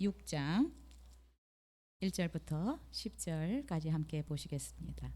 6장 1절부터 10절까지 함께 보시겠습니다.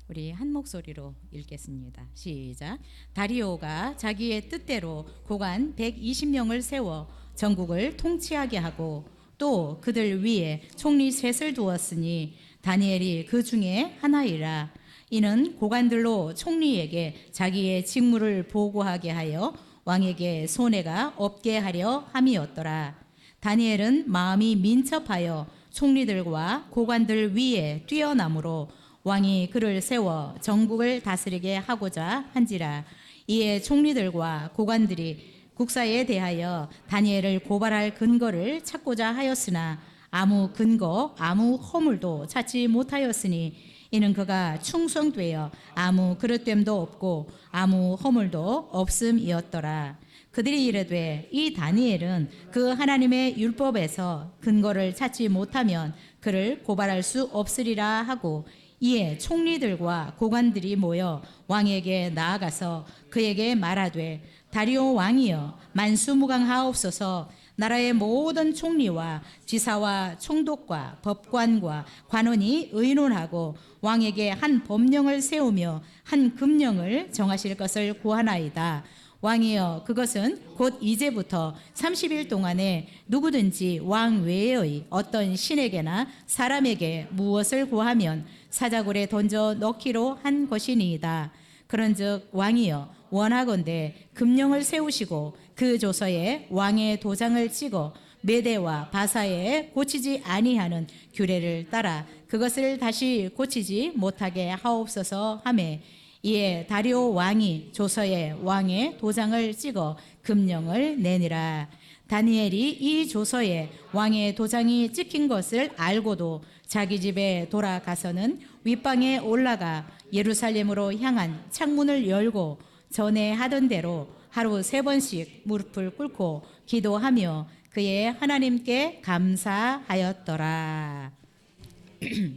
우리 한 목소리로 읽겠습니다. 시작. 다리오가 자기의 뜻대로 고관 120명을 세워 전국을 통치하게 하고 또 그들 위에 총리 셋을 두었으니 다니엘이 그 중에 하나이라. 이는 고관들로 총리에게 자기의 직무를 보고하게 하여 왕에게 손해가 없게 하려 함이었더라. 다니엘은 마음이 민첩하여 총리들과 고관들 위에 뛰어나므로 왕이 그를 세워 전국을 다스리게 하고자 한지라. 이에 총리들과 고관들이 국사에 대하여 다니엘을 고발할 근거를 찾고자 하였으나 아무 근거 아무 허물도 찾지 못하였으니 이는 그가 충성되어 아무 그릇됨도 없고 아무 허물도 없음이었더라. 그들이 이르되 이 다니엘은 그 하나님의 율법에서 근거를 찾지 못하면 그를 고발할 수 없으리라 하고, 이에 총리들과 고관들이 모여 왕에게 나아가서 그에게 말하되 다리오 왕이여 만수무강하옵소서. 나라의 모든 총리와 지사와 총독과 법관과 관원이 의논하고 왕에게 한 법령을 세우며 한 금령을 정하실 것을 구하나이다. 왕이여 그것은 곧 이제부터 30일 동안에 누구든지 왕 외의 어떤 신에게나 사람에게 무엇을 구하면 사자굴에 던져 넣기로 한 것이니이다. 그런즉 왕이여 원하건대 금령을 세우시고 그 조서에 왕의 도장을 찍어 메대와 바사에 고치지 아니하는 규례를 따라 그것을 다시 고치지 못하게 하옵소서 하매, 이에 다리오 왕이 조서에 왕의 도장을 찍어 금령을 내니라. 다니엘이 이 조서에 왕의 도장이 찍힌 것을 알고도 자기 집에 돌아가서는 윗방에 올라가 예루살렘으로 향한 창문을 열고 전에 하던 대로 하루 3번씩 무릎을 꿇고 기도하며 그의 하나님께 감사하였더라.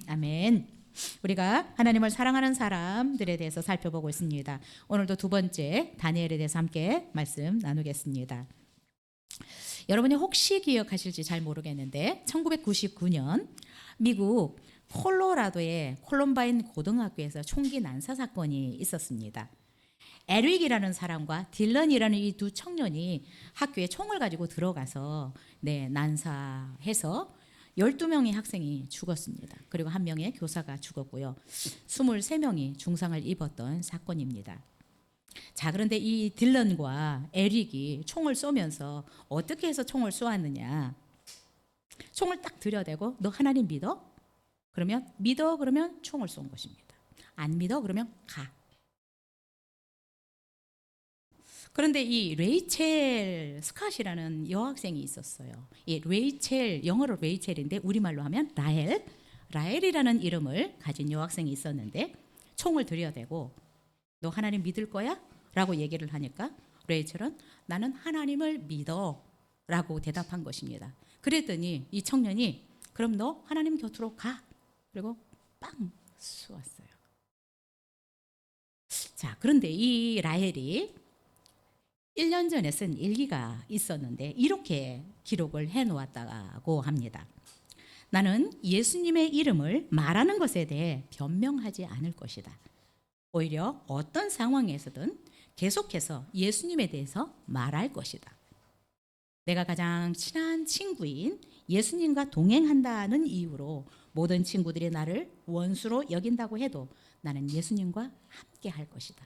아멘. 우리가 하나님을 사랑하는 사람들에 대해서 살펴보고 있습니다. 오늘도 두 번째 다니엘에 대해서 함께 말씀 나누겠습니다. 여러분이 혹시 기억하실지 잘 모르겠는데 1999년 미국 콜로라도의 콜럼바인 고등학교에서 총기 난사 사건이 있었습니다. 에릭이라는 사람과 딜런이라는 이 두 청년이 학교에 총을 가지고 들어가서 난사해서 12명의 학생이 죽었습니다. 그리고 1명의 교사가 죽었고요. 23명이 중상을 입었던 사건입니다. 자, 그런데 이 딜런과 에릭이 총을 쏘면서 어떻게 해서 총을 쏘았느냐? 총을 딱 들여대고 너 하나님 믿어? 그러면 믿어 그러면 총을 쏜 것입니다. 안 믿어 그러면 가. 그런데 이 레이첼 스캇이라는 여학생이 있었어요. 이 레이첼, 영어로 레이첼인데 우리말로 하면 라헬이라는 이름을 가진 여학생이 있었는데 총을 들여대고 너 하나님 믿을 거야? 라고 얘기를 하니까 레이첼은 나는 하나님을 믿어 라고 대답한 것입니다. 그랬더니 이 청년이 그럼 너 하나님 곁으로 가. 그리고 빵 쏘았어요. 자, 그런데 이 라헬이 1년 전에 쓴 일기가 있었는데 이렇게 기록을 해놓았다고 합니다. 나는 예수님의 이름을 말하는 것에 대해 변명하지 않을 것이다. 오히려 어떤 상황에서든 계속해서 예수님에 대해서 말할 것이다. 내가 가장 친한 친구인 예수님과 동행한다는 이유로 모든 친구들이 나를 원수로 여긴다고 해도 나는 예수님과 함께 할 것이다.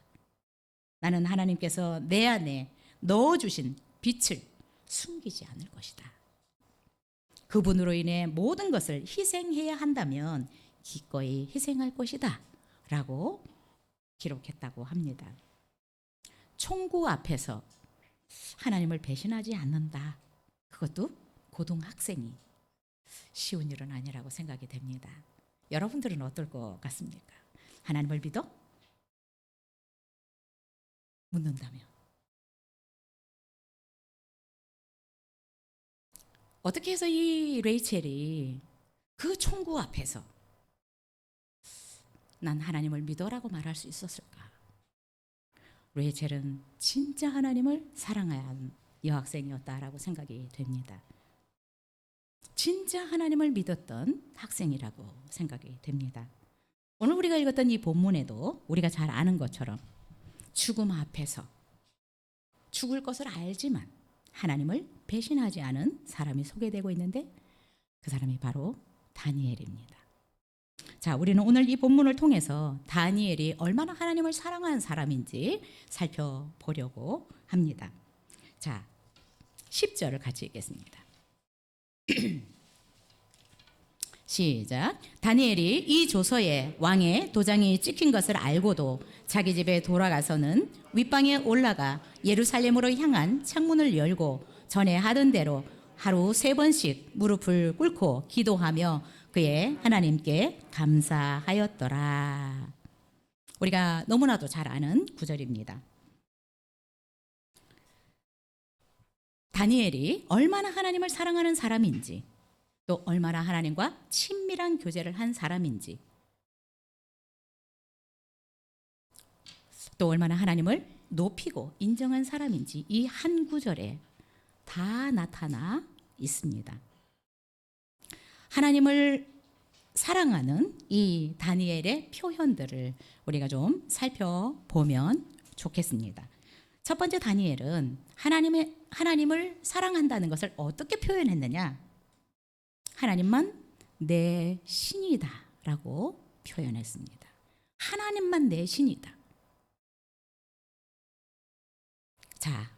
나는 하나님께서 내 안에 넣어주신 빛을 숨기지 않을 것이다. 그분으로 인해 모든 것을 희생해야 한다면 기꺼이 희생할 것이다 라고 기록했다고 합니다. 총구 앞에서 하나님을 배신하지 않는다. 그것도 고등학생이 쉬운 일은 아니라고 생각이 됩니다. 여러분들은 어떨 것 같습니까? 하나님을 믿어? 묻는다면 어떻게 해서 이 레이첼이 그 총구 앞에서 난 하나님을 믿어라고 말할 수 있었을까? 레이첼은 진짜 하나님을 사랑한 여학생이었다라고 생각이 됩니다. 진짜 하나님을 믿었던 학생이라고 생각이 됩니다. 오늘 우리가 읽었던 이 본문에도 우리가 잘 아는 것처럼 죽음 앞에서 죽을 것을 알지만 하나님을 배신하지 않은 사람이 소개되고 있는데 그 사람이 바로 다니엘입니다. 자, 우리는 오늘 이 본문을 통해서 다니엘이 얼마나 하나님을 사랑한 사람인지 살펴보려고 합니다. 자, 10절을 같이 읽겠습니다. 시작. 다니엘이 이 조서에 왕의 도장이 찍힌 것을 알고도 자기 집에 돌아가서는 윗방에 올라가 예루살렘으로 향한 창문을 열고 전에 하던 대로 하루 3번씩 무릎을 꿇고 기도하며 그의 하나님께 감사하였더라. 우리가 너무나도 잘 아는 구절입니다. 다니엘이 얼마나 하나님을 사랑하는 사람인지, 또 얼마나 하나님과 친밀한 교제를 한 사람인지, 또 얼마나 하나님을 높이고 인정한 사람인지 이 한 구절에 다 나타나 있습니다. 하나님을 사랑하는 이 다니엘의 표현들을 우리가 좀 살펴보면 좋겠습니다. 첫 번째, 다니엘은 하나님을 사랑한다는 것을 어떻게 표현했느냐? 하나님만 내 신이다 라고 표현했습니다. 하나님만 내 신이다. 자,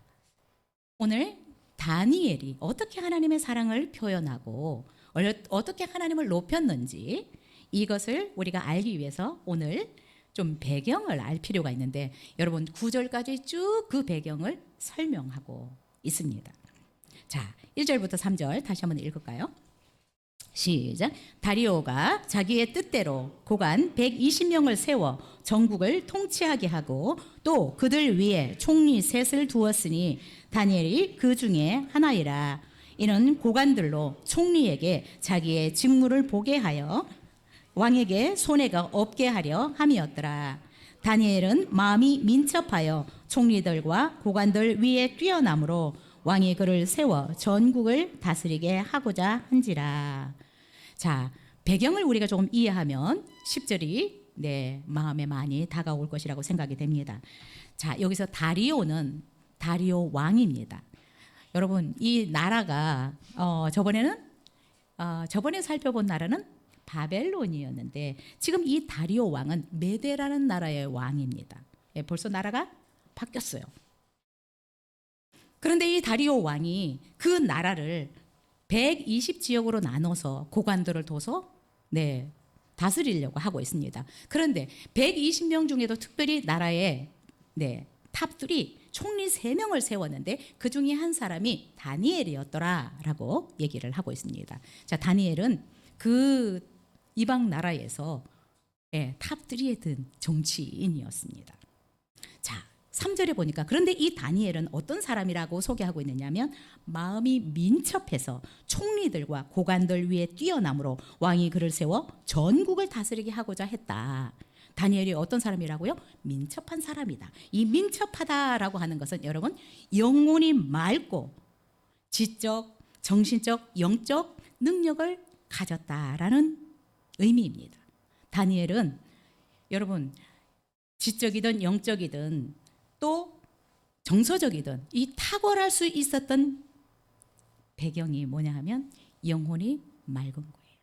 오늘 다니엘이 어떻게 하나님의 사랑을 표현하고 어떻게 하나님을 높였는지 이것을 우리가 알기 위해서 오늘 좀 배경을 알 필요가 있는데, 여러분 9절까지 쭉 그 배경을 설명하고 있습니다. 자, 1절부터 3절 다시 한번 읽을까요? 시작. 다리오가 자기의 뜻대로 고관 120명을 세워 전국을 통치하게 하고 또 그들 위에 총리 셋을 두었으니 다니엘이 그 중에 하나이라. 이는 고관들로 총리에게 자기의 직무를 보게 하여 왕에게 손해가 없게 하려 함이었더라. 다니엘은 마음이 민첩하여 총리들과 고관들 위에 뛰어남으로 왕이 그를 세워 전국을 다스리게 하고자 한지라. 자, 배경을 우리가 조금 이해하면 10절이 마음에 많이 다가올 것이라고 생각이 됩니다. 자, 여기서 다리오는 다리오 왕입니다. 여러분, 이 나라가 저번에 살펴본 나라는 바벨론이었는데 지금 이 다리오 왕은 메데라는 나라의 왕입니다. 벌써 나라가 바뀌었어요. 그런데 이 다리오 왕이 그 나라를 120지역으로 나눠서 고관들을 둬서 다스리려고 하고 있습니다. 그런데 120명 중에도 특별히 나라의 탑들이 총리 3명을 세웠는데 그 중에 한 사람이 다니엘이었더라라고 얘기를 하고 있습니다. 자, 다니엘은 그 이방 나라에서 탑3에 든 정치인이었습니다. 자, 3절에 보니까 그런데 이 다니엘은 어떤 사람이라고 소개하고 있느냐면 마음이 민첩해서 총리들과 고관들 위에 뛰어남으로 왕이 그를 세워 전국을 다스리게 하고자 했다. 다니엘이 어떤 사람이라고요? 민첩한 사람이다. 이 민첩하다라고 하는 것은 여러분 영혼이 맑고 지적, 정신적, 영적 능력을 가졌다라는 의미입니다. 다니엘은 여러분 지적이든 영적이든 또 정서적이든 이 탁월할 수 있었던 배경이 뭐냐 하면 영혼이 맑은 거예요.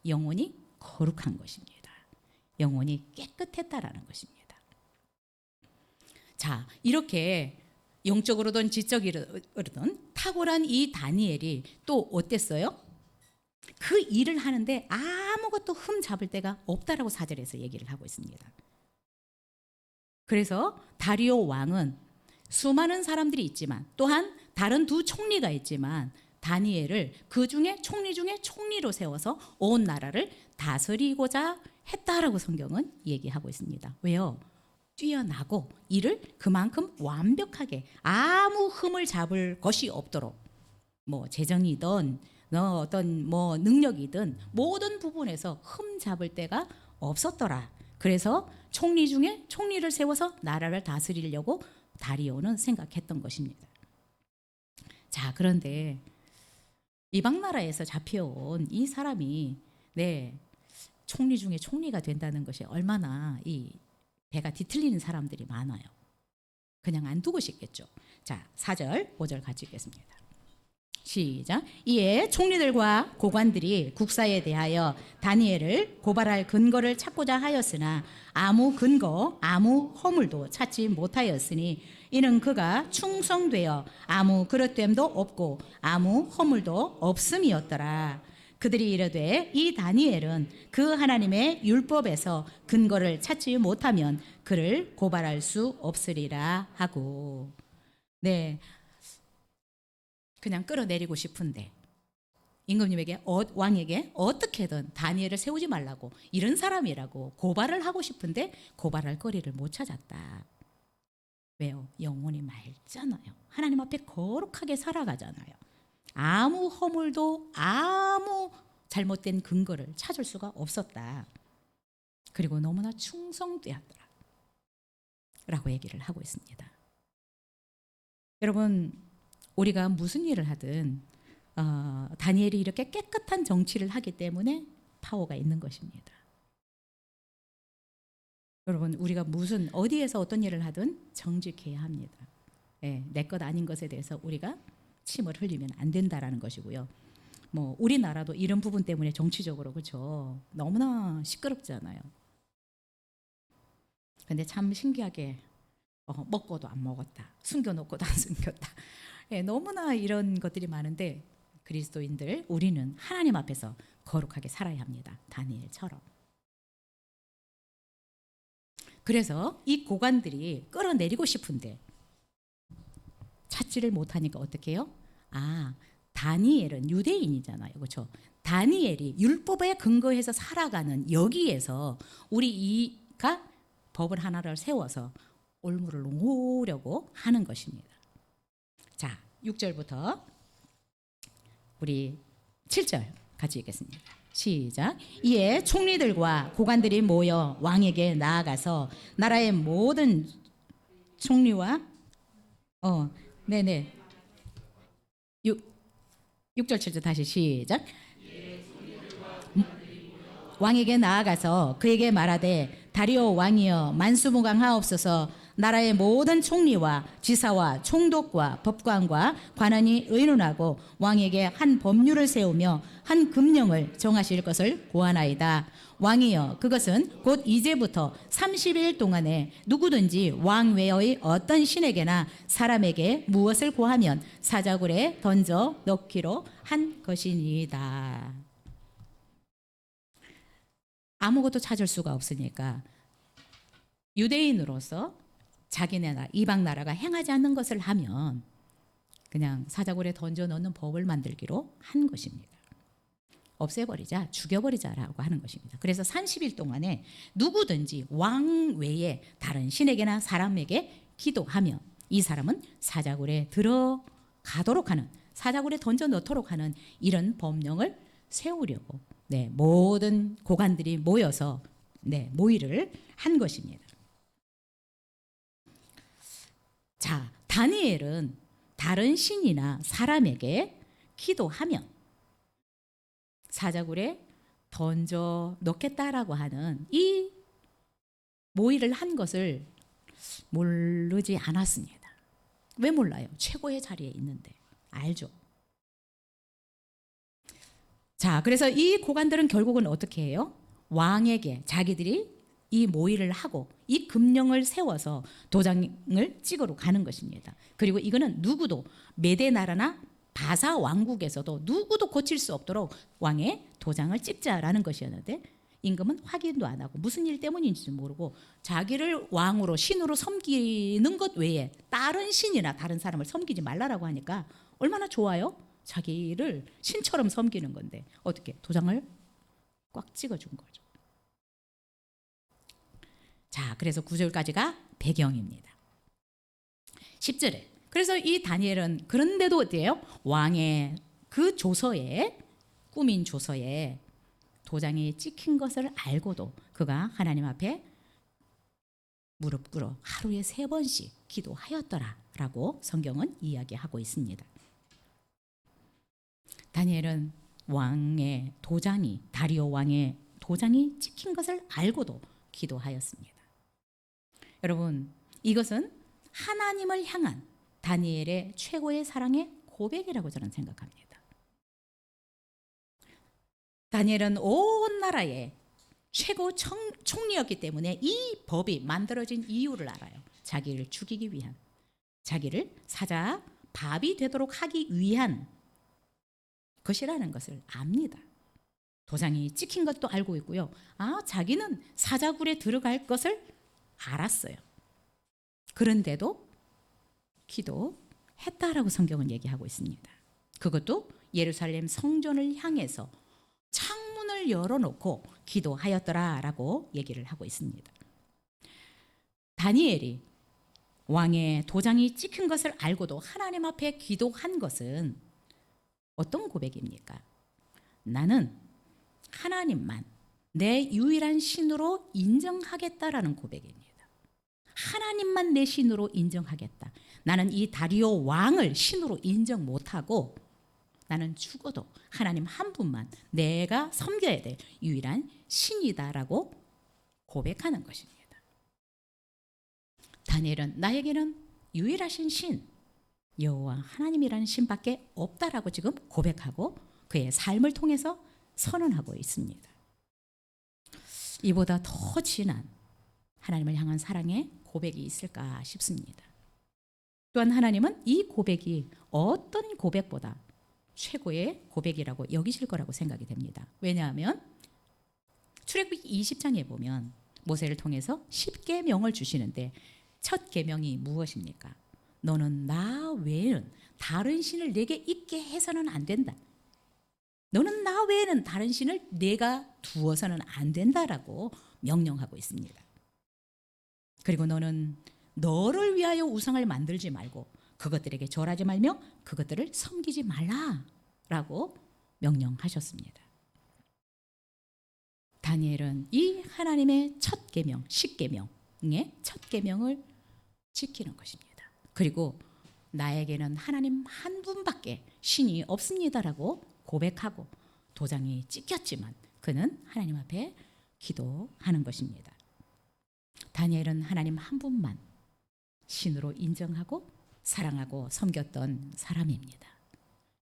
영혼이 거룩한 것입니다. 영혼이 깨끗했다라는 것입니다. 자, 이렇게 영적으로든 지적으로든 탁월한 이 다니엘이 또 어땠어요? 그 일을 하는데 아무것도 흠 잡을 데가 없다라고 4절에서 얘기를 하고 있습니다. 그래서 다리오 왕은 수많은 사람들이 있지만 또한 다른 2 총리가 있지만 다니엘을 그 중에 총리 중에 총리로 세워서 온 나라를 다스리고자 했다라고 성경은 얘기하고 있습니다. 왜요? 뛰어나고 일을 그만큼 완벽하게 아무 흠을 잡을 것이 없도록 재정이든 어떤 능력이든 모든 부분에서 흠 잡을 데가 없었더라. 그래서 총리 중에 총리를 세워서 나라를 다스리려고 다리오는 생각했던 것입니다. 자, 그런데 이방 나라에서 잡혀온 이 사람이 총리 중에 총리가 된다는 것이 얼마나 이 배가 뒤틀리는 사람들이 많아요. 그냥 안 두고 싶겠죠. 자, 4절, 5절 같이 읽겠습니다. 시작. 이에 총리들과 고관들이 국사에 대하여 다니엘을 고발할 근거를 찾고자 하였으나 아무 근거, 아무 허물도 찾지 못하였으니 이는 그가 충성되어 아무 그릇됨도 없고 아무 허물도 없음이었더라. 그들이 이르되 이 다니엘은 그 하나님의 율법에서 근거를 찾지 못하면 그를 고발할 수 없으리라 하고. 그냥 끌어내리고 싶은데 임금님에게 왕에게 어떻게든 다니엘을 세우지 말라고, 이런 사람이라고 고발을 하고 싶은데 고발할 거리를 못 찾았다. 왜요? 영혼이 맑잖아요. 하나님 앞에 거룩하게 살아가잖아요. 아무 허물도 아무 잘못된 근거를 찾을 수가 없었다. 그리고 너무나 충성되었더라 라고 얘기를 하고 있습니다. 여러분, 우리가 무슨 일을 하든 다니엘이 이렇게 깨끗한 정치를 하기 때문에 파워가 있는 것입니다. 여러분, 우리가 어디에서 어떤 일을 하든 정직해야 합니다. 내 것 아닌 것에 대해서 우리가 침을 흘리면 안 된다라는 것이고요. 우리나라도 이런 부분 때문에 정치적으로 그렇죠. 너무나 시끄럽잖아요. 근데 참 신기하게 먹고도 안 먹었다, 숨겨놓고도 안 숨겼다. 너무나 이런 것들이 많은데 그리스도인들, 우리는 하나님 앞에서 거룩하게 살아야 합니다. 다니엘처럼. 그래서 이 고관들이 끌어내리고 싶은데 찾지를 못하니까 어떻게 해요? 다니엘은 유대인이잖아요. 그렇죠? 다니엘이 율법에 근거해서 살아가는 여기에서 우리가 법을 하나를 세워서 올무를 놓으려고 하는 것입니다. 자, 6절부터 우리 7절 같이 읽겠습니다. 시작. 이에 총리들과 고관들이 모여 왕에게 나아가서 나라의 모든 총리와 6절 7절 다시 시작. 왕에게 나아가서 그에게 말하되 다리오 왕이여 만수무강하옵소서. 나라의 모든 총리와 지사와 총독과 법관과 관원이 의논하고 왕에게 한 법률을 세우며 한 금령을 정하실 것을 고하나이다. 왕이여, 그것은 곧 이제부터 30일 동안에 누구든지 왕 외의 어떤 신에게나 사람에게 무엇을 고하면 사자굴에 던져 넣기로 한 것이니이다. 아무것도 찾을 수가 없으니까 유대인으로서 자기네 나라, 이방 나라가 행하지 않는 것을 하면 그냥 사자굴에 던져 넣는 법을 만들기로 한 것입니다. 없애버리자, 죽여버리자라고 하는 것입니다. 그래서 30일 동안에 누구든지 왕 외에 다른 신에게나 사람에게 기도하면 이 사람은 사자굴에 들어가도록 하는, 사자굴에 던져 넣도록 하는 이런 법령을 세우려고 모든 고관들이 모여서 모의를 한 것입니다. 자, 다니엘은 다른 신이나 사람에게 기도하면 사자굴에 던져 넣겠다라고 하는 이 모의를 한 것을 모르지 않았습니다. 왜 몰라요? 최고의 자리에 있는데 알죠. 자, 그래서 이 고관들은 결국은 어떻게 해요? 왕에게 자기들이 이 모의를 하고 이 금령을 세워서 도장을 찍으러 가는 것입니다. 그리고 이거는 누구도 메대 나라나 바사 왕국에서도 누구도 고칠 수 없도록 왕의 도장을 찍자라는 것이었는데 임금은 확인도 안 하고 무슨 일 때문인지 모르고 자기를 왕으로 신으로 섬기는 것 외에 다른 신이나 다른 사람을 섬기지 말라라고 하니까 얼마나 좋아요? 자기를 신처럼 섬기는 건데 어떻게 도장을 꽉 찍어준 거죠. 자, 그래서 9절까지가 배경입니다. 10절에 그래서 이 다니엘은 그런데도 어때요? 왕의 그 조서에, 꾸민 조서에 도장이 찍힌 것을 알고도 그가 하나님 앞에 무릎 꿇어 하루에 3번씩 기도하였더라라고 성경은 이야기하고 있습니다. 다니엘은 왕의 도장이, 다리오 왕의 도장이 찍힌 것을 알고도 기도하였습니다. 여러분, 이것은 하나님을 향한 다니엘의 최고의 사랑의 고백이라고 저는 생각합니다. 다니엘은 온 나라의 최고 총리였기 때문에 이 법이 만들어진 이유를 알아요. 자기를 죽이기 위한, 자기를 사자 밥이 되도록 하기 위한 것이라는 것을 압니다. 도장이 찍힌 것도 알고 있고요. 자기는 사자굴에 들어갈 것을 알았어요. 그런데도 기도했다라고 성경은 얘기하고 있습니다. 그것도 예루살렘 성전을 향해서 창문을 열어놓고 기도하였더라라고 얘기를 하고 있습니다. 다니엘이 왕의 도장이 찍힌 것을 알고도 하나님 앞에 기도한 것은 어떤 고백입니까? 나는 하나님만 내 유일한 신으로 인정하겠다라는 고백입니다. 하나님만 내 신으로 인정하겠다. 나는 이 다리오 왕을 신으로 인정 못하고 나는 죽어도 하나님 한 분만 내가 섬겨야 될 유일한 신이다라고 고백하는 것입니다. 다니엘은 나에게는 유일하신 신 여호와 하나님이라는 신밖에 없다라고 지금 고백하고 그의 삶을 통해서 선언하고 있습니다. 이보다 더 진한 하나님을 향한 사랑의 고백이 있을까 싶습니다. 또한 하나님은 이 고백이 어떤 고백보다 최고의 고백이라고 여기실 거라고 생각이 됩니다. 왜냐하면 출애굽기 20장에 보면 모세를 통해서 10계명을 주시는데 첫 계명이 무엇입니까? 너는 나 외에는 다른 신을 내게 있게 해서는 안 된다. 너는 나 외에는 다른 신을 내가 두어서는 안 된다라고 명령하고 있습니다. 그리고 너는 너를 위하여 우상을 만들지 말고 그것들에게 절하지 말며 그것들을 섬기지 말라라고 명령하셨습니다. 다니엘은 이 하나님의 첫 계명, 10계명의 첫 계명을 지키는 것입니다. 그리고 나에게는 하나님 한 분밖에 신이 없습니다라고 고백하고 도장이 찍혔지만 그는 하나님 앞에 기도하는 것입니다. 다니엘은 하나님 한 분만 신으로 인정하고 사랑하고 섬겼던 사람입니다.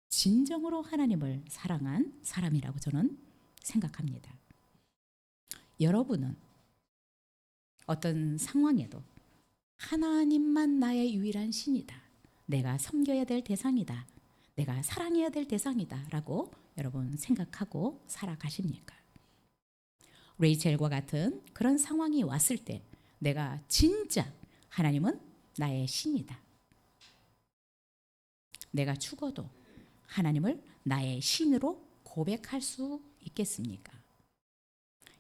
진정으로 하나님을 사랑한 사람이라고 저는 생각합니다. 여러분은 어떤 상황에도 하나님만 나의 유일한 신이다. 내가 섬겨야 될 대상이다. 내가 사랑해야 될 대상이다. 라고 여러분 생각하고 살아가십니까? 레이첼과 같은 그런 상황이 왔을 때 내가 진짜 하나님은 나의 신이다. 내가 죽어도 하나님을 나의 신으로 고백할 수 있겠습니까?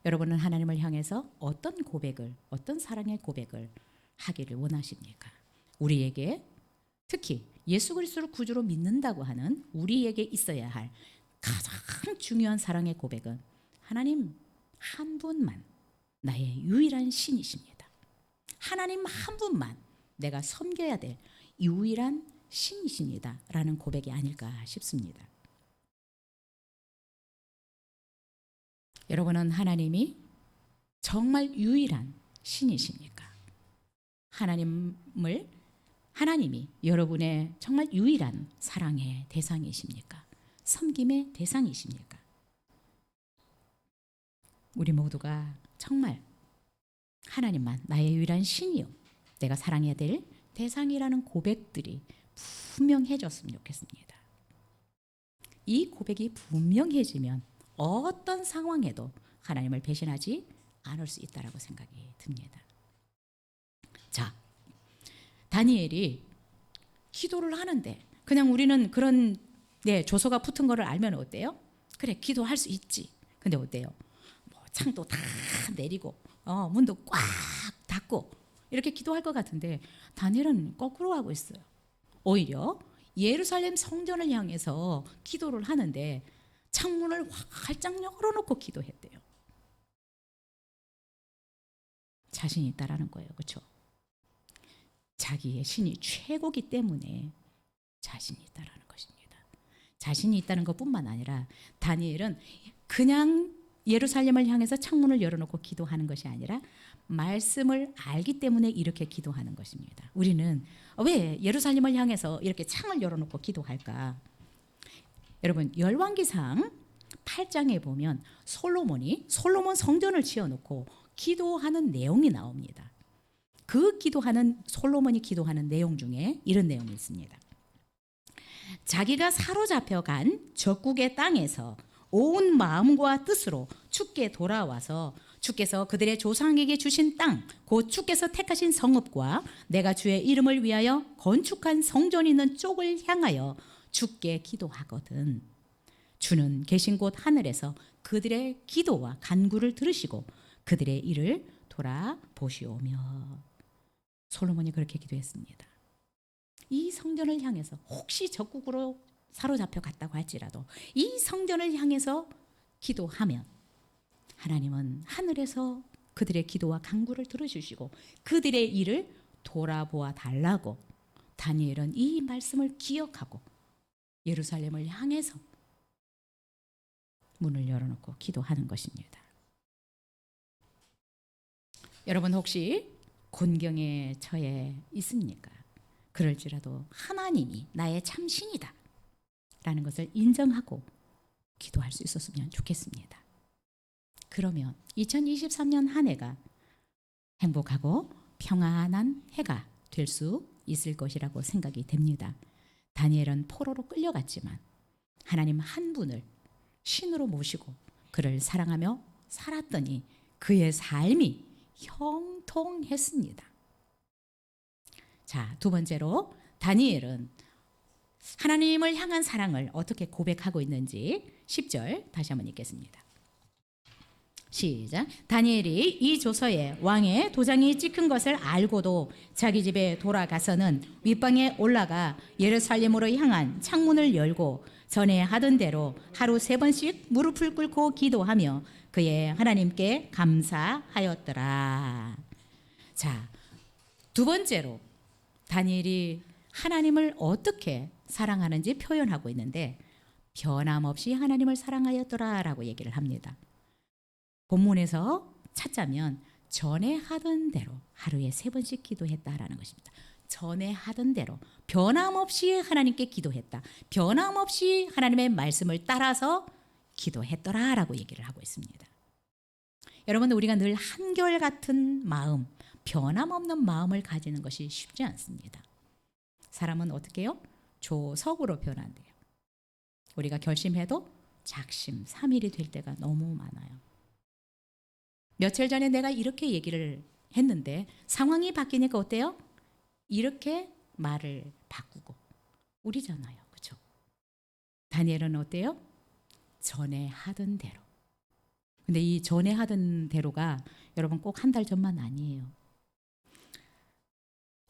여러분은 하나님을 향해서 어떤 고백을, 어떤 사랑의 고백을 하기를 원하십니까? 우리에게 특히 예수 그리스도를 구주로 믿는다고 하는 우리에게 있어야 할 가장 중요한 사랑의 고백은 하나님 한 분만 나의 유일한 신이십니다. 하나님 한 분만 내가 섬겨야 될 유일한 신이십니다. 라는 고백이 아닐까 싶습니다. 여러분은 하나님이 정말 유일한 신이십니까? 하나님이 여러분의 정말 유일한 사랑의 대상이십니까? 섬김의 대상이십니까? 우리 모두가 정말 하나님만 나의 유일한 신이요 내가 사랑해야 될 대상이라는 고백들이 분명해졌으면 좋겠습니다. 이 고백이 분명해지면 어떤 상황에도 하나님을 배신하지 않을 수 있다라고 생각이 듭니다. 자, 다니엘이 기도를 하는데 그냥 우리는 그런 조서가 붙은 거를 알면 어때요? 그래, 기도할 수 있지. 근데 어때요? 창도 다 내리고 문도 꽉 닫고 이렇게 기도할 것 같은데 다니엘은 거꾸로 하고 있어요. 오히려 예루살렘 성전을 향해서 기도를 하는데 창문을 활짝 열어놓고 기도했대요. 자신이 있다라는 거예요. 그렇죠? 자기의 신이 최고기 때문에 자신이 있다라는 것입니다. 자신이 있다는 것뿐만 아니라 다니엘은 그냥 예루살렘을 향해서 창문을 열어놓고 기도하는 것이 아니라 말씀을 알기 때문에 이렇게 기도하는 것입니다. 우리는 왜 예루살렘을 향해서 이렇게 창을 열어놓고 기도할까? 여러분, 열왕기상 8장에 보면 솔로몬 성전을 지어놓고 기도하는 내용이 나옵니다. 그 솔로몬이 기도하는 내용 중에 이런 내용이 있습니다. 자기가 사로잡혀 간 적국의 땅에서 온 마음과 뜻으로 주께 돌아와서 주께서 그들의 조상에게 주신 땅, 곧 주께서 택하신 성읍과 내가 주의 이름을 위하여 건축한 성전이 있는 쪽을 향하여 주께 기도하거든. 주는 계신 곳 하늘에서 그들의 기도와 간구를 들으시고 그들의 일을 돌아보시오며. 솔로몬이 그렇게 기도했습니다. 이 성전을 향해서 혹시 적국으로 사로잡혀 갔다고 할지라도 이 성전을 향해서 기도하면 하나님은 하늘에서 그들의 기도와 간구를 들어주시고 그들의 일을 돌아보아 달라고 다니엘은 이 말씀을 기억하고 예루살렘을 향해서 문을 열어놓고 기도하는 것입니다. 여러분 혹시 곤경에 처해 있습니까? 그럴지라도 하나님이 나의 참신이다 라는 것을 인정하고 기도할 수 있었으면 좋겠습니다. 그러면 2023년 한 해가 행복하고 평안한 해가 될 수 있을 것이라고 생각이 됩니다. 다니엘은 포로로 끌려갔지만 하나님 한 분을 신으로 모시고 그를 사랑하며 살았더니 그의 삶이 형통했습니다. 자, 두 번째로 다니엘은 하나님을 향한 사랑을 어떻게 고백하고 있는지 10절 다시 한번 읽겠습니다. 시작. 다니엘이 이 조서에 왕의 도장이 찍힌 것을 알고도 자기 집에 돌아가서는 윗방에 올라가 예루살렘으로 향한 창문을 열고 전에 하던 대로 하루 3번씩 무릎을 꿇고 기도하며 그의 하나님께 감사하였더라. 자, 두 번째로 다니엘이 하나님을 어떻게 사랑하는지 표현하고 있는데 변함없이 하나님을 사랑하였더라라고 얘기를 합니다. 본문에서 찾자면 전에 하던 대로 하루에 3번씩 기도했다라는 것입니다. 전에 하던 대로 변함없이 하나님께 기도했다. 변함없이 하나님의 말씀을 따라서 기도했더라라고 얘기를 하고 있습니다. 여러분, 우리가 늘 한결같은 마음, 변함없는 마음을 가지는 것이 쉽지 않습니다. 사람은 어떻게 해요? 조석으로 변한대요. 우리가 결심해도 작심삼일이 될 때가 너무 많아요. 며칠 전에 내가 이렇게 얘기를 했는데 상황이 바뀌니까 어때요? 이렇게 말을 바꾸고 우리잖아요. 그렇죠? 다니엘은 어때요? 전에 하던 대로. 근데 이 전에 하던 대로가 여러분 꼭 한 달 전만 아니에요.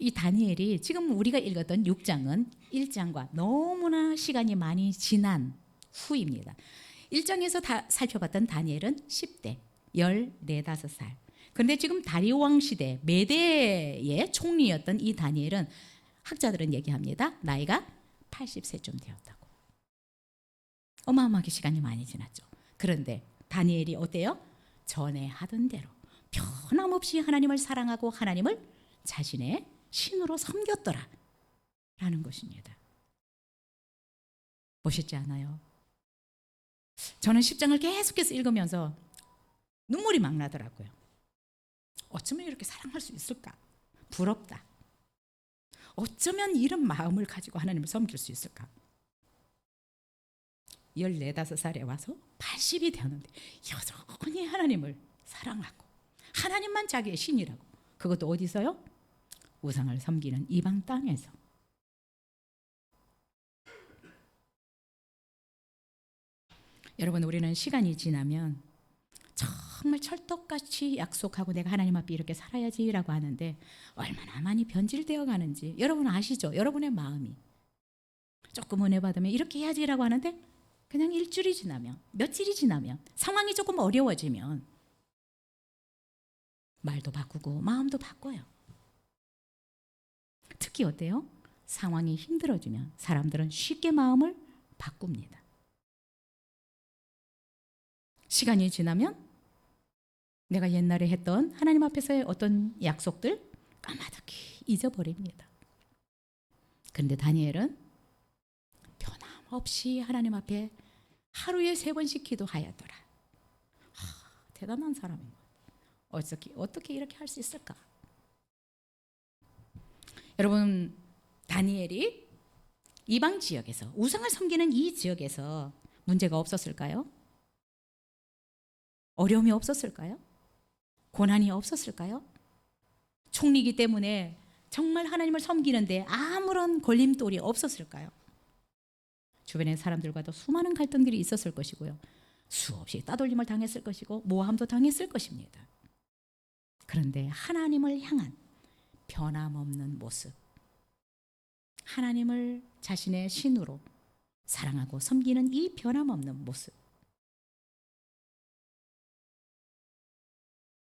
이 다니엘이 지금 우리가 읽었던 6장은 1장과 너무나 시간이 많이 지난 후입니다. 1장에서 살펴봤던 다니엘은 10대, 14~15살. 그런데 지금 다리오 왕 시대 메대의 총리였던 이 다니엘은 학자들은 얘기합니다. 나이가 80세쯤 되었다고. 어마어마하게 시간이 많이 지났죠. 그런데 다니엘이 어때요? 전에 하던 대로 변함없이 하나님을 사랑하고 하나님을 자신의 신으로 섬겼더라 라는 것입니다. 멋있지 않아요? 저는 10장을 계속해서 읽으면서 눈물이 막 나더라고요. 어쩌면 이렇게 사랑할 수 있을까? 부럽다. 어쩌면 이런 마음을 가지고 하나님을 섬길 수 있을까? 14~15살에 와서 80이 되었는데 여전히 하나님을 사랑하고 하나님만 자기의 신이라고. 그것도 어디서요? 우상을 섬기는 이방 땅에서. 여러분, 우리는 시간이 지나면 정말 찰떡같이 약속하고 내가 하나님 앞에 이렇게 살아야지라고 하는데 얼마나 많이 변질되어 가는지 여러분 아시죠? 여러분의 마음이 조금 은혜 받으면 이렇게 해야지라고 하는데 그냥 일주일이 지나면, 며칠이 지나면, 상황이 조금 어려워지면 말도 바꾸고 마음도 바꿔요. 특히 어때요? 상황이 힘들어지면 사람들은 쉽게 마음을 바꿉니다. 시간이 지나면 내가 옛날에 했던 하나님 앞에서의 어떤 약속들 까마득히 잊어버립니다. 그런데 다니엘은 변함없이 하나님 앞에 하루에 3번씩 기도하였더라. 대단한 사람인 거예요. 어떻게 이렇게 할 수 있을까? 여러분, 다니엘이 이방 지역에서 우상을 섬기는 이 지역에서 문제가 없었을까요? 어려움이 없었을까요? 고난이 없었을까요? 총리이기 때문에 정말 하나님을 섬기는데 아무런 걸림돌이 없었을까요? 주변의 사람들과도 수많은 갈등들이 있었을 것이고요. 수없이 따돌림을 당했을 것이고 모함도 당했을 것입니다. 그런데 하나님을 향한 변함없는 모습, 하나님을 자신의 신으로 사랑하고 섬기는 이 변함없는 모습,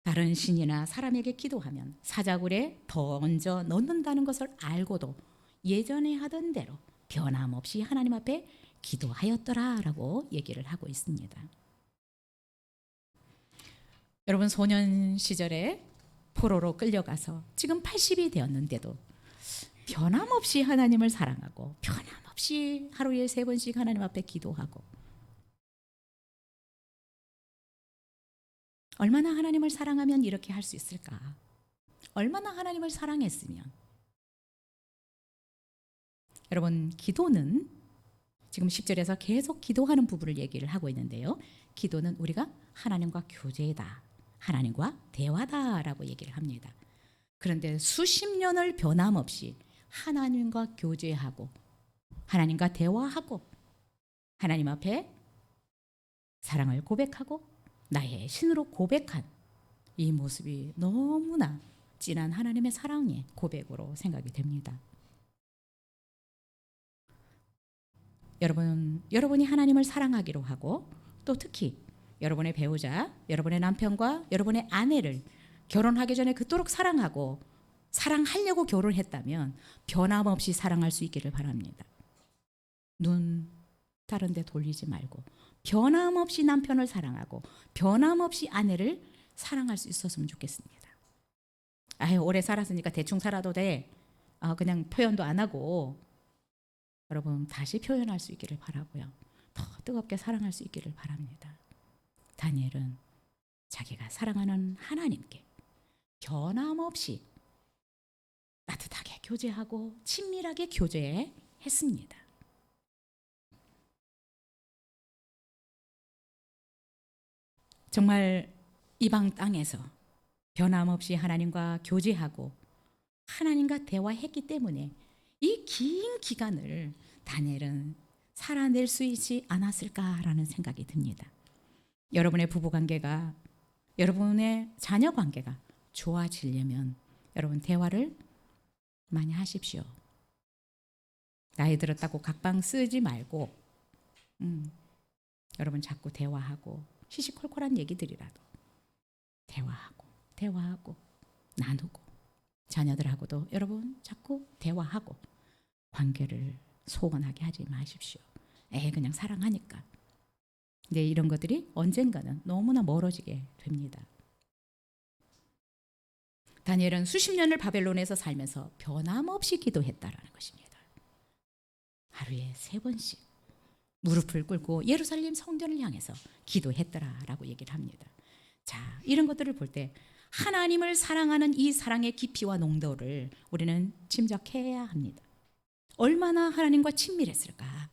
다른 신이나 사람에게 기도하면 사자굴에 던져 넣는다는 것을 알고도 예전에 하던 대로 변함없이 하나님 앞에 기도하였더라라고 얘기를 하고 있습니다. 여러분, 소년 시절에 포로로 끌려가서 지금 80이 되었는데도 변함없이 하나님을 사랑하고 변함없이 하루에 3번씩 하나님 앞에 기도하고, 얼마나 하나님을 사랑하면 이렇게 할 수 있을까? 얼마나 하나님을 사랑했으면. 여러분, 기도는 지금 10절에서 계속 기도하는 부분을 얘기를 하고 있는데요. 기도는 우리가 하나님과 교제다, 하나님과 대화다라고 얘기를 합니다. 그런데 수십 년을 변함없이 하나님과 교제하고 하나님과 대화하고 하나님 앞에 사랑을 고백하고 나의 신으로 고백한 이 모습이 너무나 진한 하나님의 사랑의 고백으로 생각이 됩니다. 여러분이 하나님을 사랑하기로 하고, 또 특히 여러분의 배우자, 여러분의 남편과 여러분의 아내를 결혼하기 전에 그토록 사랑하고 사랑하려고 결혼했다면 변함없이 사랑할 수 있기를 바랍니다. 눈 다른 데 돌리지 말고 변함없이 남편을 사랑하고 변함없이 아내를 사랑할 수 있었으면 좋겠습니다. 오래 살았으니까 대충 살아도 돼. 그냥 표현도 안 하고, 여러분 다시 표현할 수 있기를 바라고요. 더 뜨겁게 사랑할 수 있기를 바랍니다. 다니엘은 자기가 사랑하는 하나님께 변함없이 따뜻하게 교제하고 친밀하게 교제했습니다. 정말 이방 땅에서 변함없이 하나님과 교제하고 하나님과 대화했기 때문에 이 긴 기간을 다니엘은 살아낼 수 있지 않았을까라는 생각이 듭니다. 여러분의 부부관계가, 여러분의 자녀관계가 좋아지려면 여러분 대화를 많이 하십시오. 나이 들었다고 각방 쓰지 말고 여러분 자꾸 대화하고 시시콜콜한 얘기들이라도 대화하고 나누고, 자녀들하고도 여러분 자꾸 대화하고 관계를 소원하게 하지 마십시오. 그냥 사랑하니까. 근데 이런 것들이 언젠가는 너무나 멀어지게 됩니다. 다니엘은 수십 년을 바벨론에서 살면서 변함없이 기도했다라는 것입니다. 하루에 3번씩 무릎을 꿇고 예루살렘 성전을 향해서 기도했더라라고 얘기를 합니다. 자, 이런 것들을 볼 때 하나님을 사랑하는 이 사랑의 깊이와 농도를 우리는 짐작해야 합니다. 얼마나 하나님과 친밀했을까?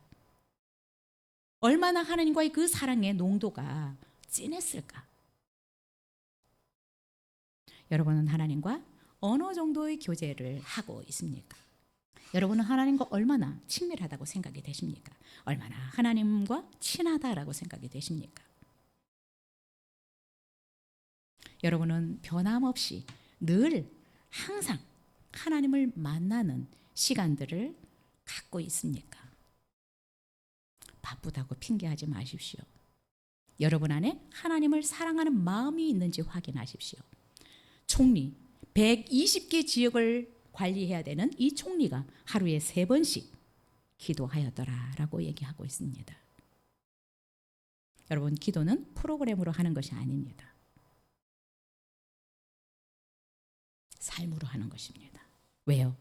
얼마나 하나님과의 그 사랑의 농도가 진했을까? 여러분은 하나님과 어느 정도의 교제를 하고 있습니까? 여러분은 하나님과 얼마나 친밀하다고 생각이 되십니까? 얼마나 하나님과 친하다라고 생각이 되십니까? 여러분은 변함없이 늘 항상 하나님을 만나는 시간들을 갖고 있습니까? 바쁘다고 핑계하지 마십시오. 여러분 안에 하나님을 사랑하는 마음이 있는지 확인하십시오. 총리 120개 지역을 관리해야 되는 이 총리가 하루에 3번씩 기도하였더라라고 얘기하고 있습니다. 여러분, 기도는 프로그램으로 하는 것이 아닙니다. 삶으로 하는 것입니다. 왜요?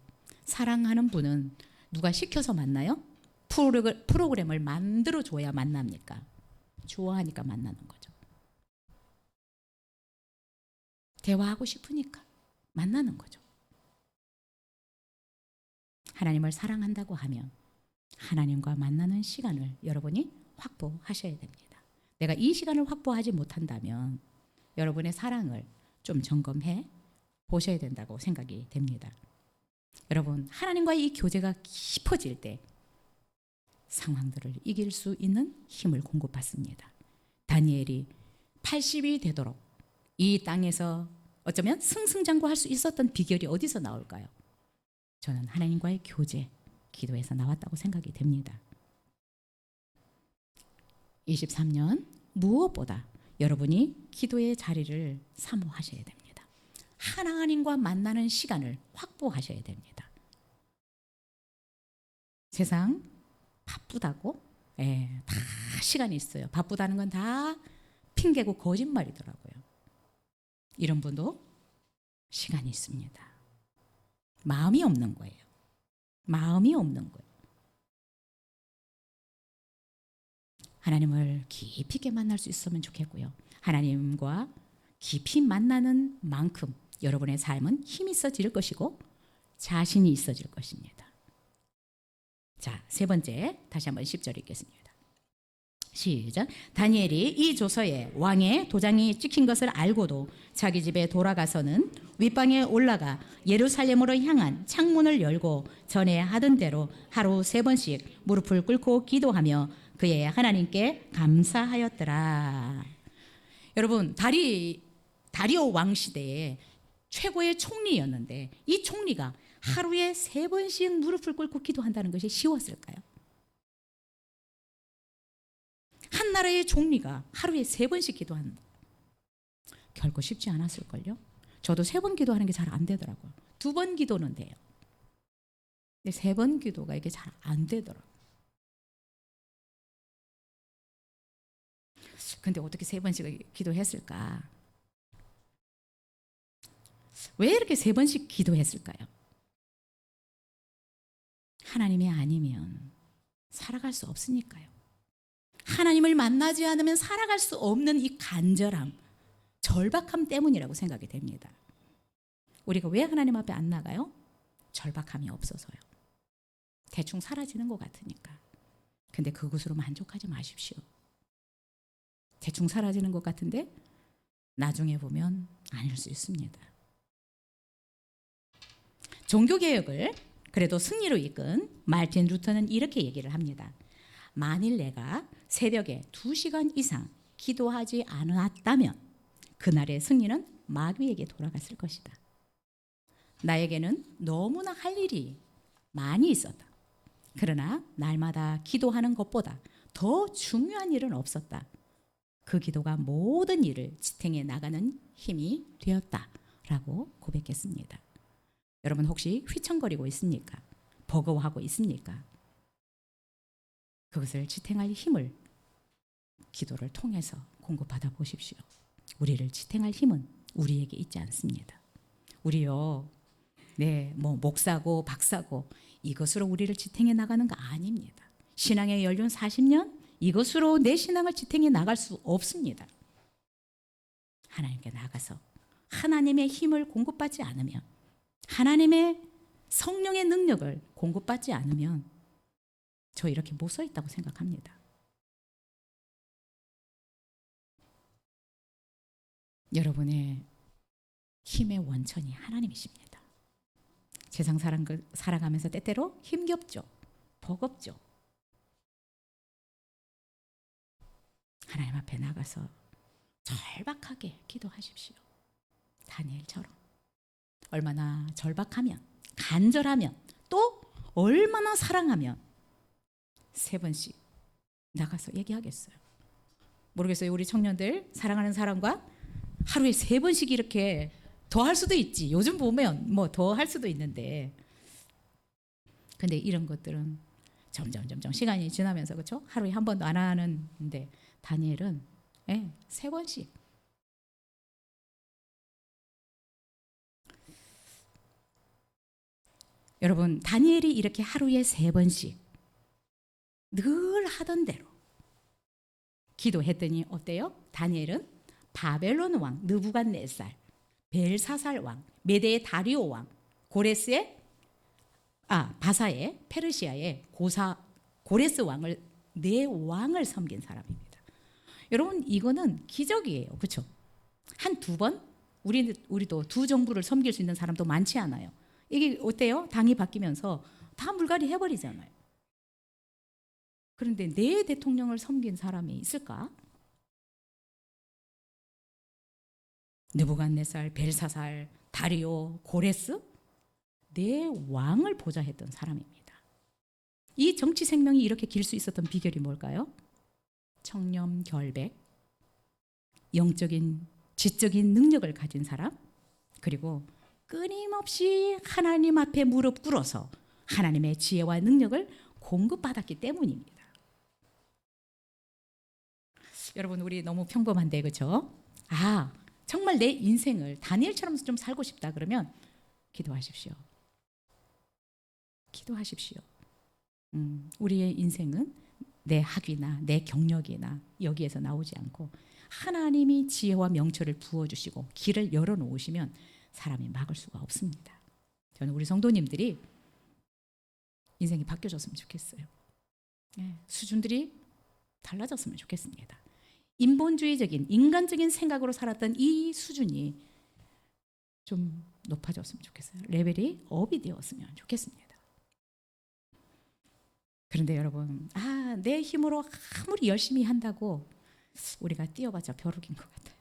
사랑하는 분은 누가 시켜서 만나요? 프로그램을 만들어줘야 만납니까? 좋아하니까 만나는 거죠. 대화하고 싶으니까 만나는 거죠. 하나님을 사랑한다고 하면 하나님과 만나는 시간을 여러분이 확보하셔야 됩니다. 내가 이 시간을 확보하지 못한다면 여러분의 사랑을 좀 점검해 보셔야 된다고 생각이 됩니다. 여러분, 하나님과의 이 교제가 깊어질 때 상황들을 이길 수 있는 힘을 공급받습니다. 다니엘이 80이 되도록 이 땅에서 어쩌면 승승장구할 수 있었던 비결이 어디서 나올까요? 저는 하나님과의 교제, 기도에서 나왔다고 생각이 됩니다. 23년 무엇보다 여러분이 기도의 자리를 사모하셔야 됩니다. 하나님과 만나는 시간을 확보하셔야 됩니다. 세상 바쁘다고? 다 시간이 있어요. 바쁘다는 건 다 핑계고 거짓말이더라고요. 이런 분도 시간이 있습니다. 마음이 없는 거예요. 마음이 없는 거예요. 하나님을 깊이 있게 만날 수 있으면 좋겠고요. 하나님과 깊이 만나는 만큼 여러분의 삶은 힘이 있어질 것이고 자신이 있어질 것입니다. 자, 세 번째, 다시 한번 10절 읽겠습니다. 시작. 다니엘이 이 조서에 왕의 도장이 찍힌 것을 알고도 자기 집에 돌아가서는 윗방에 올라가 예루살렘으로 향한 창문을 열고 전에 하던 대로 하루 3번씩 무릎을 꿇고 기도하며 그의 하나님께 감사하였더라. 여러분, 다리오 왕 시대에 최고의 총리였는데 이 총리가 하루에 3번씩 무릎을 꿇고 기도한다는 것이 쉬웠을까요? 한 나라의 총리가 하루에 3번씩 기도한다. 결코 쉽지 않았을걸요? 저도 3번 기도하는 게 잘 안 되더라고요. 2번 기도는 돼요. 근데 3번 기도가 이게 잘 안 되더라고요. 근데 어떻게 3번씩 기도했을까? 왜 이렇게 3번씩 기도했을까요? 하나님이 아니면 살아갈 수 없으니까요. 하나님을 만나지 않으면 살아갈 수 없는 이 간절함, 절박함 때문이라고 생각이 됩니다. 우리가 왜 하나님 앞에 안 나가요? 절박함이 없어서요. 대충 사라지는 것 같으니까. 근데 그것으로 만족하지 마십시오. 대충 사라지는 것 같은데 나중에 보면 아닐 수 있습니다. 종교개혁을 그래도 승리로 이끈 마르틴 루터는 이렇게 얘기를 합니다. 만일 내가 새벽에 2시간 이상 기도하지 않았다면 그날의 승리는 마귀에게 돌아갔을 것이다. 나에게는 너무나 할 일이 많이 있었다. 그러나 날마다 기도하는 것보다 더 중요한 일은 없었다. 그 기도가 모든 일을 지탱해 나가는 힘이 되었다라고 고백했습니다. 여러분 혹시 휘청거리고 있습니까? 버거워하고 있습니까? 그것을 지탱할 힘을 기도를 통해서 공급받아 보십시오. 우리를 지탱할 힘은 우리에게 있지 않습니다. 우리요, 목사고 박사고 이것으로 우리를 지탱해 나가는 거 아닙니다. 신앙의 연륜 40년 이것으로 내 신앙을 지탱해 나갈 수 없습니다. 하나님께 나가서 하나님의 힘을 공급받지 않으면, 하나님의 성령의 능력을 공급받지 않으면 저 이렇게 못 서 있다고 생각합니다. 여러분의 힘의 원천이 하나님이십니다. 세상 살아가면서 때때로 힘겹죠. 버겁죠. 하나님 앞에 나가서 절박하게 기도하십시오. 다니엘처럼. 얼마나 절박하면, 간절하면, 또 얼마나 사랑하면 3번씩 나가서 얘기하겠어요. 모르겠어요. 우리 청년들 사랑하는 사람과 하루에 3번씩 이렇게 더 할 수도 있지. 요즘 보면 더 할 수도 있는데, 근데 이런 것들은 점점 시간이 지나면서 그렇죠? 하루에 한 번도 안 하는데 다니엘은 3번씩. 여러분, 다니엘이 이렇게 하루에 3번씩 늘 하던 대로 기도했더니 어때요? 다니엘은 바벨론 왕 느부갓네살, 벨사살 왕, 메대의 다리오 왕, 바사의 페르시아의 고레스 왕을 4왕을 섬긴 사람입니다. 여러분, 이거는 기적이에요. 그렇죠? 한 2번 우리도 2 정부를 섬길 수 있는 사람도 많지 않아요. 이게 어때요? 당이 바뀌면서 다 물갈이 해버리잖아요. 그런데 4 대통령을 섬긴 사람이 있을까? 느부갓네살, 벨사살, 다리오, 고레스 4왕을 보좌했던 사람입니다. 이 정치 생명이 이렇게 길 수 있었던 비결이 뭘까요? 청렴, 결백, 영적인, 지적인 능력을 가진 사람, 그리고 끊임없이 하나님 앞에 무릎 꿇어서 하나님의 지혜와 능력을 공급받았기 때문입니다. 여러분, 우리 너무 평범한데 그렇죠? 정말 내 인생을 다니엘처럼 좀 살고 싶다 그러면 기도하십시오. 기도하십시오. 우리의 인생은 내 학위나 내 경력이나 여기에서 나오지 않고 하나님이 지혜와 명철을 부어주시고 길을 열어놓으시면 사람이 막을 수가 없습니다. 저는 우리 성도님들이 인생이 바뀌어졌으면 좋겠어요. 수준들이 달라졌으면 좋겠습니다. 인본주의적인 인간적인 생각으로 살았던 이 수준이 좀 높아졌으면 좋겠어요. 레벨이 업이 되었으면 좋겠습니다. 그런데 여러분, 내 힘으로 아무리 열심히 한다고 우리가 뛰어봤자 벼룩인 것 같아요.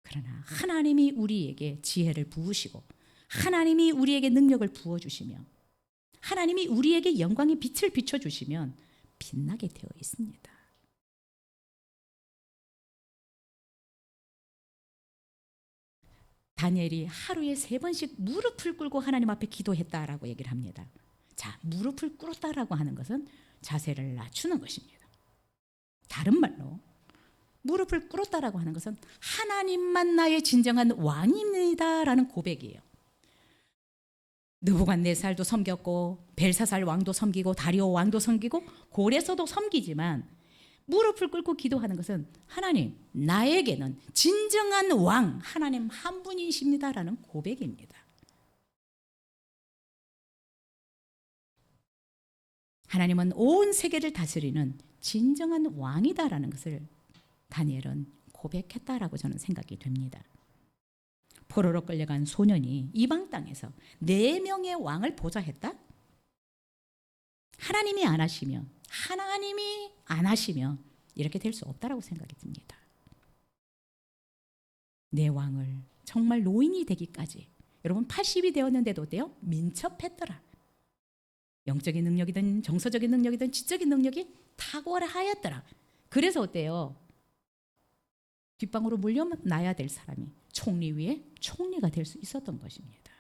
그러나 하나님이 우리에게 지혜를 부으시고 하나님이 우리에게 능력을 부어주시며 하나님이 우리에게 영광의 빛을 비춰주시면 빛나게 되어 있습니다. 다니엘이 하루에 3번씩 무릎을 꿇고 하나님 앞에 기도했다라고 얘기를 합니다. 자, 무릎을 꿇었다라고 하는 것은 자세를 낮추는 것입니다. 다른 말로 무릎을 꿇었다라고 하는 것은 하나님만 나의 진정한 왕입니다라는 고백이에요. 느부갓네살도 섬겼고 벨사살 왕도 섬기고 다리오 왕도 섬기고 고레서도 섬기지만 무릎을 꿇고 기도하는 것은 하나님, 나에게는 진정한 왕 하나님 한 분이십니다라는 고백입니다. 하나님은 온 세계를 다스리는 진정한 왕이다라는 것을 다니엘은 고백했다라고 저는 생각이 됩니다. 포로로 끌려간 소년이 이방 땅에서 4명의 왕을 보좌했다? 하나님이 안 하시면 이렇게 될 수 없다라고 생각이 듭니다. 내 왕을 정말 노인이 되기까지, 여러분 80이 되었는데도 어때요? 민첩했더라. 영적인 능력이든 정서적인 능력이든 지적인 능력이 탁월하였더라. 그래서 어때요? 뒷방으로 물려나야 될 사람이 총리 위에 총리가 될 수 있었던 것입니다.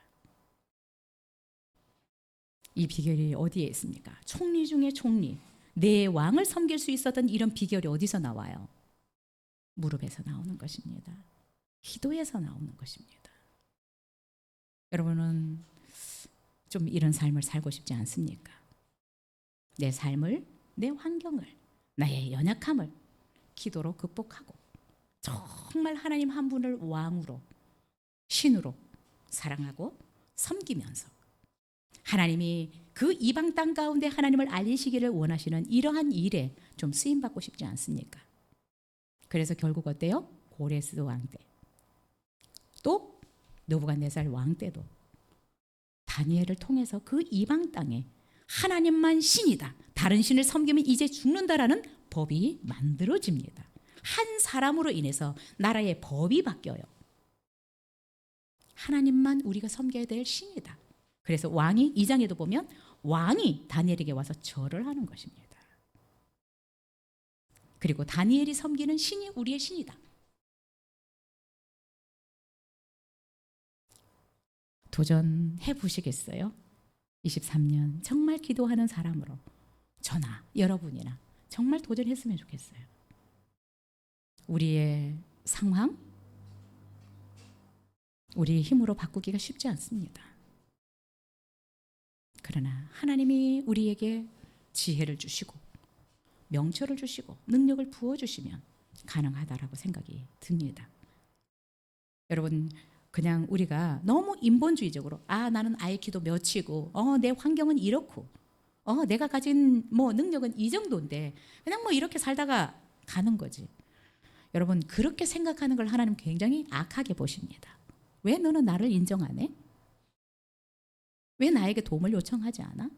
이 비결이 어디에 있습니까? 총리 중에 총리, 내 왕을 섬길 수 있었던 이런 비결이 어디서 나와요? 무릎에서 나오는 것입니다. 기도에서 나오는 것입니다. 여러분은 좀 이런 삶을 살고 싶지 않습니까? 내 삶을, 내 환경을, 나의 연약함을 기도로 극복하고 정말 하나님 한 분을 왕으로, 신으로 사랑하고 섬기면서 하나님이 그 이방 땅 가운데 하나님을 알리시기를 원하시는 이러한 일에 좀 쓰임받고 싶지 않습니까? 그래서 결국 어때요? 고레스 왕 때, 또 느부갓네살 왕 때도 다니엘을 통해서 그 이방 땅에 하나님만 신이다, 다른 신을 섬기면 이제 죽는다라는 법이 만들어집니다. 한 사람으로 인해서 나라의 법이 바뀌어요. 하나님만 우리가 섬겨야 될 신이다. 그래서 왕이 2장에도 보면 왕이 다니엘에게 와서 절을 하는 것입니다. 그리고 다니엘이 섬기는 신이 우리의 신이다. 도전해 보시겠어요? 23년 정말 기도하는 사람으로 저나 여러분이나 정말 도전했으면 좋겠어요. 우리의 상황, 우리의 힘으로 바꾸기가 쉽지 않습니다. 그러나 하나님이 우리에게 지혜를 주시고 명철을 주시고 능력을 부어주시면 가능하다라고 생각이 듭니다. 여러분, 그냥 우리가 너무 인본주의적으로 나는 IQ도 몇이고 내 환경은 이렇고 내가 가진 능력은 이 정도인데 그냥 이렇게 살다가 가는 거지. 여러분, 그렇게 생각하는 걸 하나님 굉장히 악하게 보십니다. 왜 너는 나를 인정 안 해? 왜 나에게 도움을 요청하지 않아?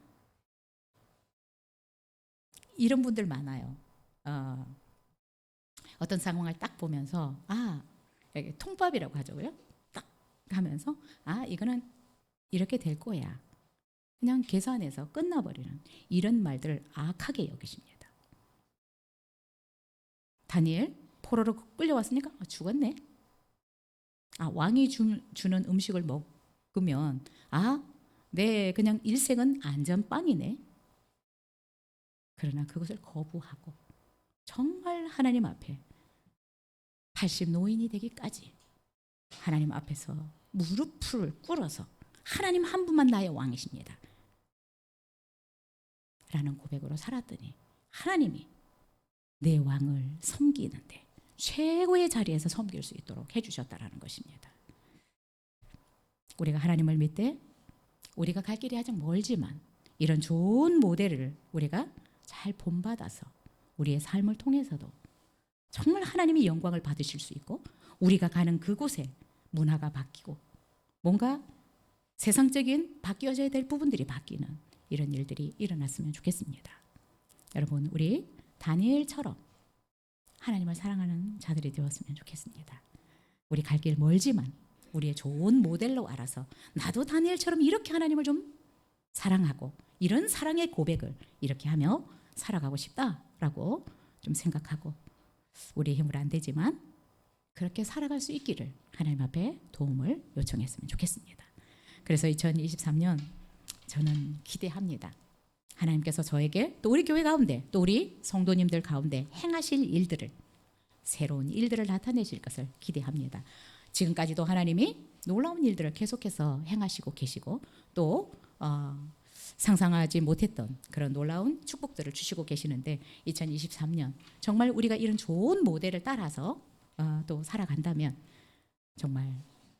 이런 분들 많아요. 어떤 상황을 딱 보면서 통밥이라고 하죠고요. 딱 하면서 이거는 이렇게 될 거야. 그냥 계산해서 끝나버리는 이런 말들을 악하게 여기십니다. 다니엘 포로로 끌려왔으니까 죽었네. 왕이 주는 음식을 먹으면 내 그냥 일생은 안전빵이네. 그러나 그것을 거부하고 정말 하나님 앞에 80 노인이 되기까지 하나님 앞에서 무릎을 꿇어서 하나님 한 분만 나의 왕이십니다 라는 고백으로 살았더니 하나님이 내 왕을 섬기는데 최고의 자리에서 섬길 수 있도록 해주셨다라는 것입니다. 우리가 하나님을 믿되 우리가 갈 길이 아직 멀지만 이런 좋은 모델을 우리가 잘 본받아서 우리의 삶을 통해서도 정말 하나님이 영광을 받으실 수 있고 우리가 가는 그곳에 문화가 바뀌고 뭔가 세상적인 바뀌어져야 될 부분들이 바뀌는 이런 일들이 일어났으면 좋겠습니다. 여러분, 우리 다니엘처럼 하나님을 사랑하는 자들이 되었으면 좋겠습니다. 우리 갈 길 멀지만 우리의 좋은 모델로 알아서 나도 다니엘처럼 이렇게 하나님을 좀 사랑하고 이런 사랑의 고백을 이렇게 하며 살아가고 싶다라고 좀 생각하고 우리의 힘으로 안 되지만 그렇게 살아갈 수 있기를 하나님 앞에 도움을 요청했으면 좋겠습니다. 그래서 2023년 저는 기대합니다. 하나님께서 저에게 또 우리 교회 가운데 또 우리 성도님들 가운데 행하실 일들을 새로운 일들을 나타내실 것을 기대합니다. 지금까지도 하나님이 놀라운 일들을 계속해서 행하시고 계시고 또 상상하지 못했던 그런 놀라운 축복들을 주시고 계시는데 2023년 정말 우리가 이런 좋은 모델을 따라서 또 살아간다면 정말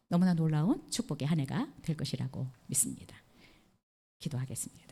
너무나 놀라운 축복의 한 해가 될 것이라고 믿습니다. 기도하겠습니다.